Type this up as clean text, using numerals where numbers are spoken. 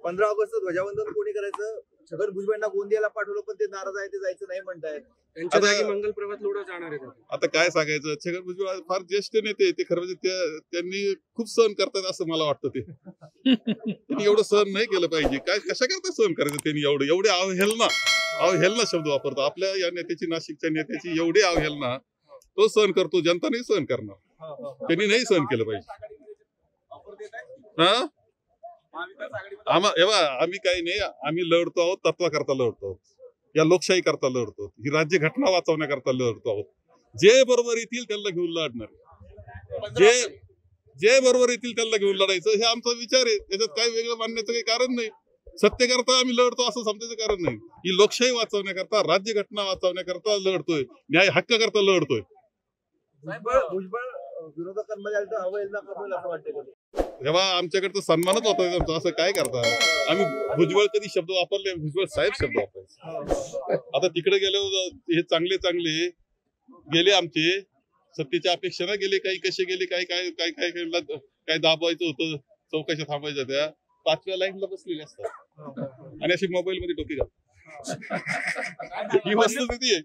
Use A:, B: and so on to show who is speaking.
A: 15 August ध्वजावंदन कोणी करायचं? छगन भुजबळांना गोंदियाला पाठवलं पण ते नाराज आहे, ते जायचं नाही म्हणतायत.
B: त्यांच्या जागी मंगल प्रभात लोढा जाणार आहेत.
C: आता काय सांगायचं, छगन भुजबळ फार ज्येष्ठ नेते ते, खरं म्हणजे त्यांनी खूप सहन करतात असं मला वाटतं. त्यांनी एवढं सहन नाही केलं पाहिजे. काय कशा करता सहन करायचं त्यांनी? एवढे अवहेलना शब्द वापरतो आपल्या या नेत्याची, नाशिकच्या नेत्याची एवढी अवहेलना तो सहन करतो, जनता नाही सहन करणार. त्यांनी नाही सहन केलं पाहिजे. हा आम्ही काही नाही, आम्ही लढतो आहोत तत्वाकरता लढतो आहोत, या लोकशाही करता लढतो, ही राज्य घटना वाचवण्याकरता लढतो आहोत. जे बरोबर येतील त्यांना घेऊन लढणार, जे बरोबर येतील त्यांना घेऊन लढायचं, हे आमचा विचार आहे. त्याच्यात काही वेगळं मानण्याचं काही कारण नाही. सत्तेकरता आम्ही लढतो असं समजायचं कारण नाही. ही लोकशाही वाचवण्याकरता, राज्य घटना वाचवण्याकरता लढतोय, न्याय हक्क करता लढतोय.
A: भुजबळ विरोधकांमध्ये आलं तर अवहेलना करेल असं वाटतं.
C: तेव्हा आमच्याकडे तर सन्मानच होता, असं काय करता? आम्ही भुजबळ कधी शब्द वापरले? भुजबळ साहेब शब्द वापरायचे. आता तिकडे गेले हे चांगले गेले, आमचे सत्तेच्या अपेक्षेनं गेले, काही कसे गेले, काय दाबायचं होतं, चौकशा थांबायच्या त्या 5व्या लाईनला बसलेले असतात आणि अशी मोबाईल मध्ये टोपी घालतात. ही वस्तुस्थिती आहे.